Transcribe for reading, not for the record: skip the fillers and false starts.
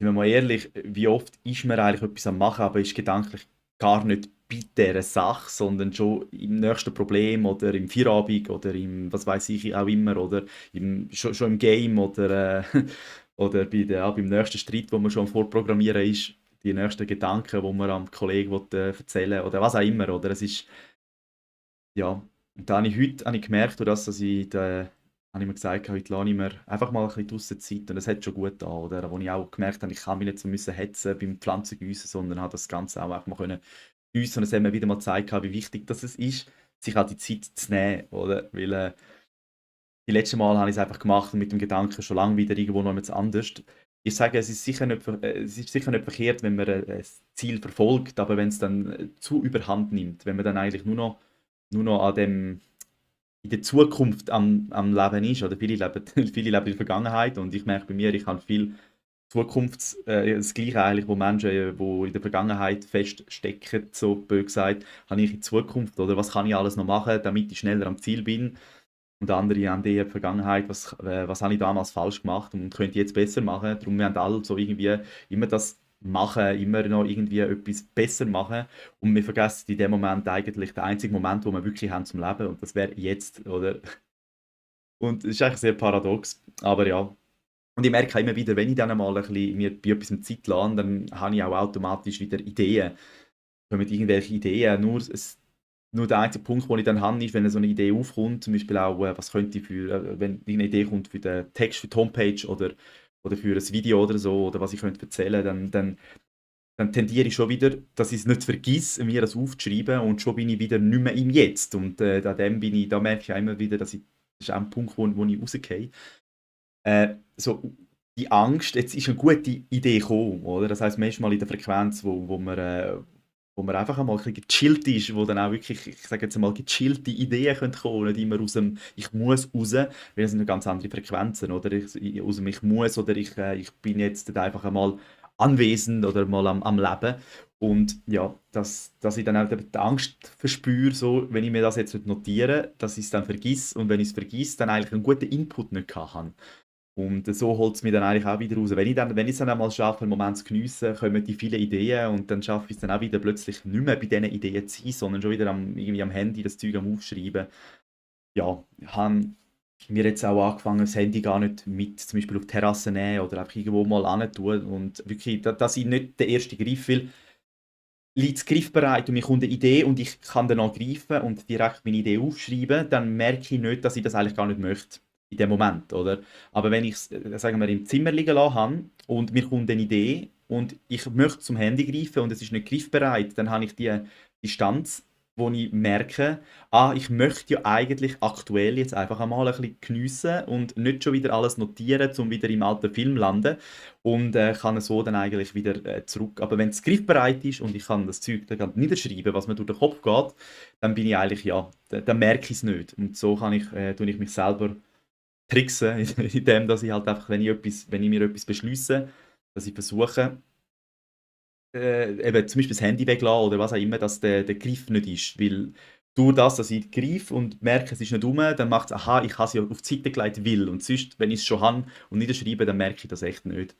sind wir mal ehrlich, wie oft ist man eigentlich etwas am machen, aber ist gedanklich gar nicht bei dieser Sache, sondern schon im nächsten Problem oder im Feierabend oder im, was weiß ich auch immer, oder schon im Game oder, oder beim nächsten Streit, wo man schon am Vorprogrammieren ist, die nächsten Gedanken, wo man am Kollegen will, erzählen oder was auch immer, oder? Es ist, ja, und da habe ich gemerkt, durch das, dass habe ich mir gesagt, heute lasse ich mir einfach mal ein bisschen draussen Zeit und das hat schon gut getan, oder? Wo ich auch gemerkt habe, ich kann mich nicht so müssen hetzen beim Pflanzengießen, sondern habe das Ganze auch einfach mal können gießen und es hat mir wieder mal gezeigt, wie wichtig das es ist, sich auch die Zeit zu nehmen, oder? Weil die letzten Mal habe ich es einfach gemacht mit dem Gedanken schon lange wieder irgendwo noch etwas anderes. Ich sage, es ist sicher nicht verkehrt, wenn man ein Ziel verfolgt, aber wenn es dann zu überhand nimmt, wenn man dann eigentlich nur noch in der Zukunft am Leben ist, oder viele leben, viele leben in der Vergangenheit und ich merke bei mir, ich habe viel das Gleiche eigentlich, wo Menschen, die in der Vergangenheit feststecken, so blöd gesagt, habe ich in Zukunft, oder was kann ich alles noch machen, damit ich schneller am Ziel bin und andere haben eher die Vergangenheit, was habe ich damals falsch gemacht und könnte ich jetzt besser machen. Darum wir haben alle so irgendwie immer das machen, immer noch irgendwie etwas besser machen und wir vergessen in dem Moment eigentlich den einzigen Moment, wo wir wirklich haben zum Leben und das wäre jetzt, oder? Und es ist eigentlich sehr paradox, aber ja. Und ich merke auch immer wieder, wenn ich dann mal ein bisschen mir bei etwas Zeit lasse, dann habe ich auch automatisch wieder Ideen. Kommen irgendwelche Ideen, nur der einzige Punkt, den ich dann habe, ist, wenn so eine Idee aufkommt, zum Beispiel auch, was könnte ich wenn eine Idee kommt für den Text für die Homepage oder für ein Video oder so, oder was ich könnte erzählen, dann tendiere ich schon wieder, dass ich es nicht vergesse, mir das aufzuschreiben und schon bin ich wieder nicht mehr im Jetzt. Und da merke ich auch immer wieder, das ist auch ein Punkt, wo ich rausgehe. So die Angst, jetzt ist eine gute Idee gekommen, oder? Das heisst, manchmal in der Frequenz, wo man einfach einmal ein bisschen gechillt ist, wo dann auch wirklich, ich sage jetzt mal, gechillte Ideen können kommen, nicht immer aus dem «Ich muss raus», weil das sind ja ganz andere Frequenzen, oder? Aus dem «Ich muss» oder «Ich bin jetzt einfach einmal anwesend» oder mal am Leben. Und ja, dass ich dann auch die Angst verspüre, so, wenn ich mir das jetzt notiere, dass ich es dann vergiss und wenn ich es vergiss, dann eigentlich einen guten Input nicht habe. Und so holt es mich dann eigentlich auch wieder raus. Wenn ich es dann einmal schaffe, einen Moment zu geniessen, kommen die vielen Ideen und dann schaffe ich es dann auch wieder plötzlich nicht mehr bei diesen Ideen zu sein, sondern schon wieder irgendwie am Handy das Zeug am Aufschreiben. Ja, habe mir jetzt auch angefangen, das Handy gar nicht mit zum Beispiel auf die Terrasse nehmen oder einfach irgendwo mal hin tun und wirklich, dass ich nicht den ersten Griff will, liegt es griffbereit und mir kommt eine Idee und ich kann dann auch greifen und direkt meine Idee aufschreiben, dann merke ich nicht, dass ich das eigentlich gar nicht möchte in dem Moment, oder? Aber wenn ich es, sagen wir, im Zimmer liegen lassen habe und mir kommt eine Idee und ich möchte zum Handy greifen und es ist nicht griffbereit, dann habe ich die Distanz, wo ich merke, ich möchte ja eigentlich aktuell jetzt einfach einmal ein bisschen geniessen und nicht schon wieder alles notieren, um wieder im alten Film zu landen und kann so dann eigentlich wieder zurück. Aber wenn es griffbereit ist und ich kann das Zeug dann gerade niederschreiben, was mir durch den Kopf geht, dann bin ich eigentlich, ja, dann merke ich es nicht. Und so tue ich mich selber tricksen, indem dass ich halt einfach, wenn ich mir etwas beschließe, dass ich versuche, eben zum Beispiel das Handy weglassen oder was auch immer, dass der Griff nicht ist. Weil durch das, dass ich greife und merke, es ist nicht rum, dann macht es, aha, ich habe es ja auf die Seite gelegt, will. Und sonst, wenn ich es schon habe und niederschreibe, dann merke ich das echt nicht.